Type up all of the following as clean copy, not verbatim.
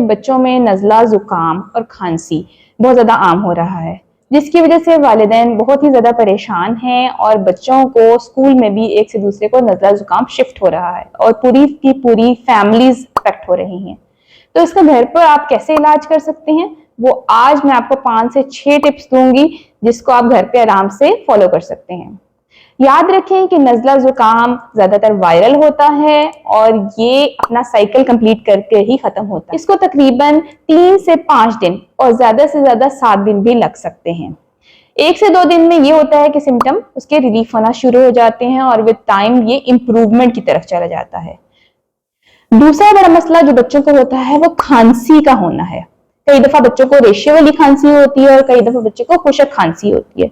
बच्चों में नज़ला, जुकाम और खांसी बहुत ज़्यादा आम हो रहा है, जिसकी वजह से वालिदैन बहुत ही ज़्यादा परेशान हैं और बच्चों को स्कूल में भी एक से दूसरे को नज़ला जुकाम शिफ्ट हो रहा है और पूरी की पूरी फैमिलीज अफेक्ट हो रही हैं। तो इसका घर पर आप कैसे इलाज कर सकते हैं, वो आज मैं आपको 5 से 6 टिप्स दूंगी जिसको आप घर पे आराम से फॉलो कर सकते हैं। याद रखें कि नज़ला जुकाम ज्यादातर वायरल होता है और ये अपना साइकिल कंप्लीट करके ही खत्म होता है। इसको तकरीबन 3 से 5 दिन और ज्यादा से ज्यादा 7 दिन भी लग सकते हैं। 1 से 2 दिन में ये होता है कि सिम्टम उसके रिलीफ होना शुरू हो जाते हैं और विद टाइम ये इंप्रूवमेंट की तरफ चला जाता है। दूसरा बड़ा मसला जो बच्चों को होता है वो खांसी का होना है। कई दफा बच्चों को रेशे वाली खांसी होती है और कई दफा बच्चों को खुशक खांसी होती है।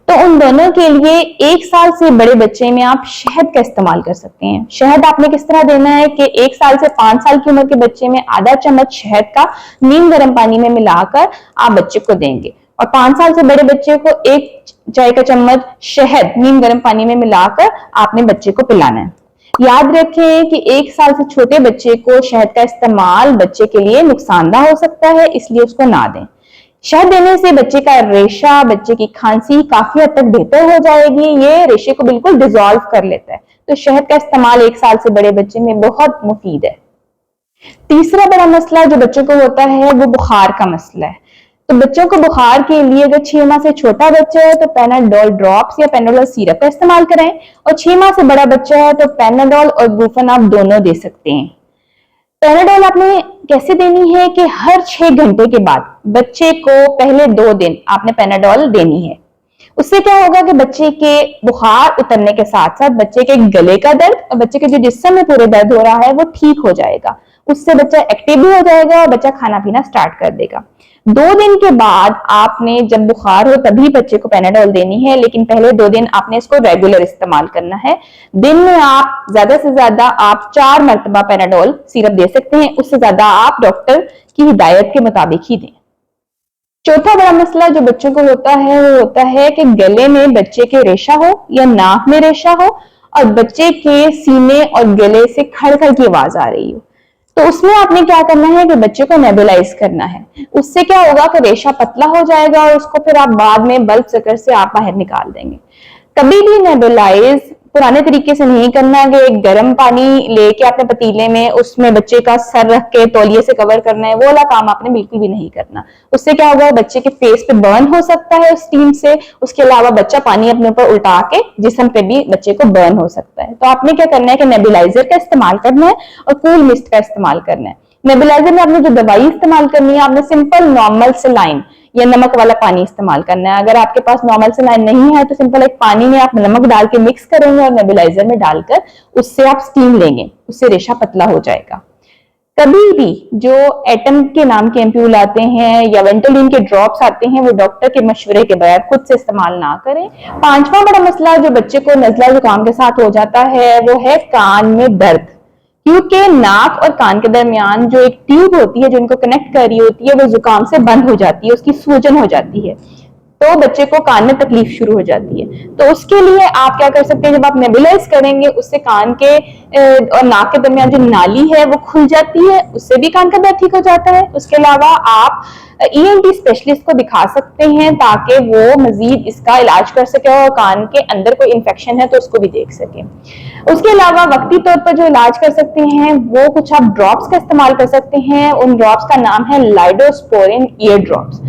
तो उन दोनों के लिए 1 साल से बड़े बच्चे में आप शहद का इस्तेमाल कर सकते हैं। शहद आपने किस तरह देना है कि 1 साल से 5 साल की उम्र के बच्चे में आधा चम्मच शहद का नीम गर्म पानी में मिलाकर आप बच्चे को देंगे और 5 साल से बड़े बच्चे को 1 चाय का चम्मच शहद नीम गर्म पानी में मिलाकर आपने बच्चे को पिलाना है। याद रखें कि 1 साल से छोटे बच्चे को शहद का इस्तेमाल बच्चे के लिए नुकसानदायक हो सकता है, इसलिए उसको ना दें। शहद देने से बच्चे का रेशा, बच्चे की खांसी काफी हद तक बेहतर हो जाएगी। ये रेशे को बिल्कुल डिसॉल्व कर लेता है। तो शहद का इस्तेमाल 1 साल से बड़े बच्चे में बहुत मुफीद है। तीसरा बड़ा मसला जो बच्चों को होता है वो बुखार का मसला है। तो बच्चों को बुखार के लिए अगर 6 माह से छोटा बच्चा है तो पैनाडोल ड्रॉप्स या पैनाडोल सिरप का इस्तेमाल करें और 6 माह से बड़ा बच्चा है तो पैनाडोल और ब्रूफन आप दोनों दे सकते हैं। पैनाडोल आपने कैसे देनी है कि हर 6 घंटे के बाद बच्चे को पहले 2 दिन आपने पैनाडोल देनी है। उससे क्या होगा कि बच्चे के बुखार उतरने के साथ साथ बच्चे के गले का दर्द और बच्चे के जो जिस्म में पूरे दर्द हो रहा है वो ठीक हो जाएगा। उससे बच्चा एक्टिव भी हो जाएगा और बच्चा खाना पीना स्टार्ट कर देगा। 2 दिन के बाद आपने जब बुखार हो तभी बच्चे को पैनाडोल देनी है, लेकिन पहले 2 दिन आपने इसको रेगुलर इस्तेमाल करना है। दिन में आप ज्यादा से ज्यादा आप 4 मरतबा पैनाडोल सिरप दे सकते हैं, उससे ज्यादा आप डॉक्टर की हिदायत के मुताबिक ही दें। चौथा बड़ा मसला जो बच्चों को होता है वो होता है कि गले में बच्चे के रेशा हो या नाक में रेशा हो और बच्चे के सीने और गले से खड़-खड़ की आवाज आ रही हो। तो उसमें आपने क्या करना है कि बच्चे को नेबुलाइज करना है। उससे क्या होगा कि रेशा पतला हो जाएगा और उसको फिर आप बाद में बल्ब सकर से आप बाहर निकाल देंगे। कभी भी नेबुलाइज पुराने तरीके से नहीं करना कि एक गर्म पानी लेके आपने पतीले में उसमें बच्चे का सर रख के तौलिए से कवर करना है, वो वाला काम आपने बिल्कुल भी नहीं करना। उससे क्या होगा, बच्चे के फेस पे बर्न हो सकता है उस स्टीम से। उसके अलावा बच्चा पानी अपने ऊपर उल्टा के जिस्म पे भी बच्चे को बर्न हो सकता है। तो आपने क्या करना है कि नेबुलाइजर का इस्तेमाल करना है और कूल मिस्ट का इस्तेमाल करना है। नेबुलाइजर में आपने जो दवाई इस्तेमाल करनी है, आपने सिंपल नॉर्मल सलाइन या नमक वाला पानी इस्तेमाल करना है। अगर आपके पास नॉर्मल सलाइन नहीं है तो सिंपल एक पानी में आप नमक डाल के मिक्स करेंगे और नेबुलाइजर में डालकर उससे आप स्टीम लेंगे, उससे रेशा पतला हो जाएगा। कभी भी जो एटम के नाम के एम्प्यूल आते हैं या वेंटोलिन के ड्रॉप्स आते हैं वो डॉक्टर के मशवरे के बगैर खुद से इस्तेमाल ना करें। 5वां बड़ा मसला जो बच्चे को नज़ला जुकाम के साथ हो जाता है वो है कान में दर्द, क्योंकि नाक और कान के दरमियान जो एक ट्यूब होती है जो इनको कनेक्ट कर रही होती है वो जुकाम से बंद हो जाती है, उसकी सूजन हो जाती है, तो बच्चे को कान में तकलीफ शुरू हो जाती है। तो उसके लिए आप क्या कर सकते हैं, जब आप नेबुलाइज करेंगे उससे कान के और नाक के दरमियान जो नाली है वो खुल जाती है, उससे भी कान का दर्द ठीक हो जाता है। उसके अलावा आप ईएनटी स्पेशलिस्ट को दिखा सकते हैं ताकि वो मजीद इसका इलाज कर सके और कान के अंदर कोई इन्फेक्शन है तो उसको भी देख सके। उसके अलावा वक्ती तौर पर जो इलाज कर सकते हैं वो कुछ आप ड्रॉप्स का इस्तेमाल कर सकते हैं। उन ड्रॉप्स का नाम है लाइडोस्पोरिन ईयर ड्रॉप्स।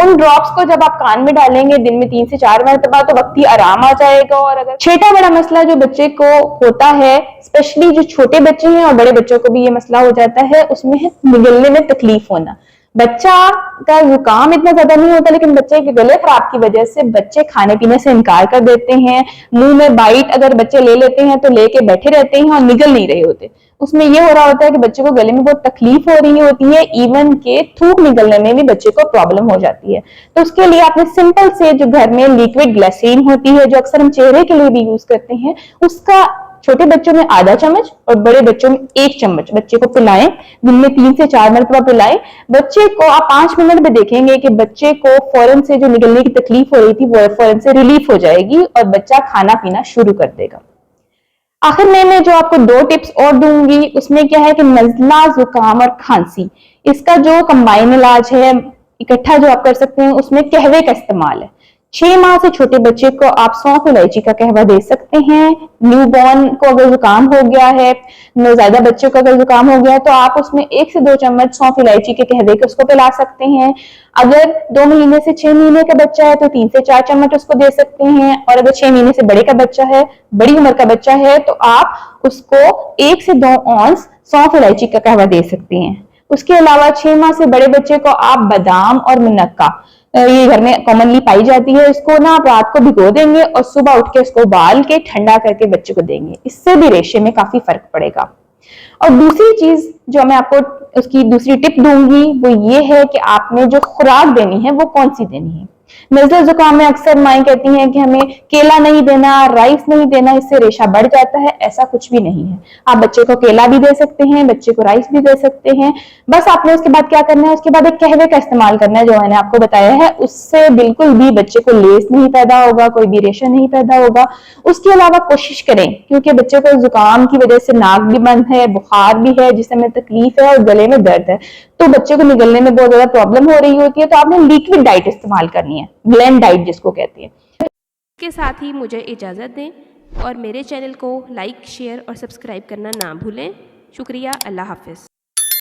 उन ड्रॉप्स को जब आप कान में डालेंगे दिन में 3 से 4 मरतबा तो वक्ती आराम आ जाएगा। और अगर 6वां बड़ा मसला जो बच्चे को होता है, स्पेशली जो छोटे बच्चे हैं और बड़े बच्चों को भी ये मसला हो जाता है, उसमें है निगलने में तकलीफ होना। बच्चा का जुकाम इतना ज्यादा नहीं होता लेकिन बच्चे के गले खराब की वजह से बच्चे खाने पीने से इनकार कर देते हैं। मुंह में बाइट अगर बच्चे ले लेते हैं तो लेके बैठे रहते हैं और निगल नहीं रहे होते। उसमें यह हो रहा होता है कि बच्चे को गले में बहुत तकलीफ हो रही होती है, इवन के थूक निकलने में भी बच्चे को प्रॉब्लम हो जाती है। तो उसके लिए आपने सिंपल से जो घर में लिक्विड ग्लिसरीन होती है जो अक्सर हम चेहरे के लिए भी यूज करते हैं, उसका छोटे बच्चों में आधा चम्मच और बड़े बच्चों में 1 चम्मच बच्चे को पिलाएं। दिन में 3 से 4 मरतबा पिलाएं। बच्चे को आप 5 मिनट में देखेंगे कि बच्चे को फौरन से जो निकलने की तकलीफ हो रही थी वो फौरन से रिलीफ हो जाएगी और बच्चा खाना पीना शुरू कर देगा। आखिर में मैं जो आपको 2 टिप्स और दूंगी उसमें क्या है कि नज़ला, जुकाम और खांसी इसका जो कंबाइन इलाज है, इकट्ठा जो आप कर सकते हैं, उसमें कहवे का इस्तेमाल है। 6 माह से छोटे बच्चे को आप सौंफ इलायची का कहवा दे सकते हैं। न्यूबॉर्न को अगर जुकाम हो गया है, नवजायदा बच्चे को अगर जुकाम हो गया है, तो आप उसमें 1 से 2 चम्मच सौंफ इलायची के कहवे के उसको पिला सकते हैं। अगर 2 महीने से 6 महीने का बच्चा है तो 3 से 4 चम्मच उसको दे सकते हैं, और अगर 6 महीने से बड़े का बच्चा है, बड़ी उम्र का बच्चा है, तो आप उसको 1 से 2 ऑन्स सौंफ इलायची का कहवा दे सकते हैं। उसके अलावा 6 माह से बड़े बच्चे को आप बादाम और मुनक्का, ये घर में कॉमनली पाई जाती है, इसको ना आप रात को भिगो देंगे और सुबह उठ के उसको उबाल के ठंडा करके बच्चे को देंगे। इससे भी रेशे में काफी फर्क पड़ेगा। और दूसरी चीज जो मैं आपको उसकी दूसरी टिप दूंगी वो ये है कि आपने जो खुराक देनी है वो कौन सी देनी है। नजला जुकाम में अक्सर माएं कहती हैं कि हमें केला नहीं देना, राइस नहीं देना, इससे रेशा बढ़ जाता है। ऐसा कुछ भी नहीं है। आप बच्चे को केला भी दे सकते हैं, बच्चे को राइस भी दे सकते हैं। बस आपने उसके बाद क्या करना है, उसके बाद एक कहवे का इस्तेमाल करना है जो मैंने आपको बताया है। उससे बिल्कुल भी बच्चे को लेस नहीं पैदा होगा, कोई भी रेशा नहीं पैदा होगा। उसके अलावा कोशिश करें, क्योंकि बच्चे को जुकाम की वजह से नाक भी बंद है, बुखार भी है, जिससे में तकलीफ है और गले में दर्द है, तो बच्चे को निगलने में बहुत ज्यादा प्रॉब्लम हो रही होती है, तो आपने लिक्विड डाइट इस्तेमाल करनी है, ब्लेंड डाइट जिसको कहते हैं। के साथ ही मुझे इजाज़त दें और मेरे चैनल को लाइक, शेयर और सब्सक्राइब करना ना भूलें। शुक्रिया। अल्लाह हाफ़िज़।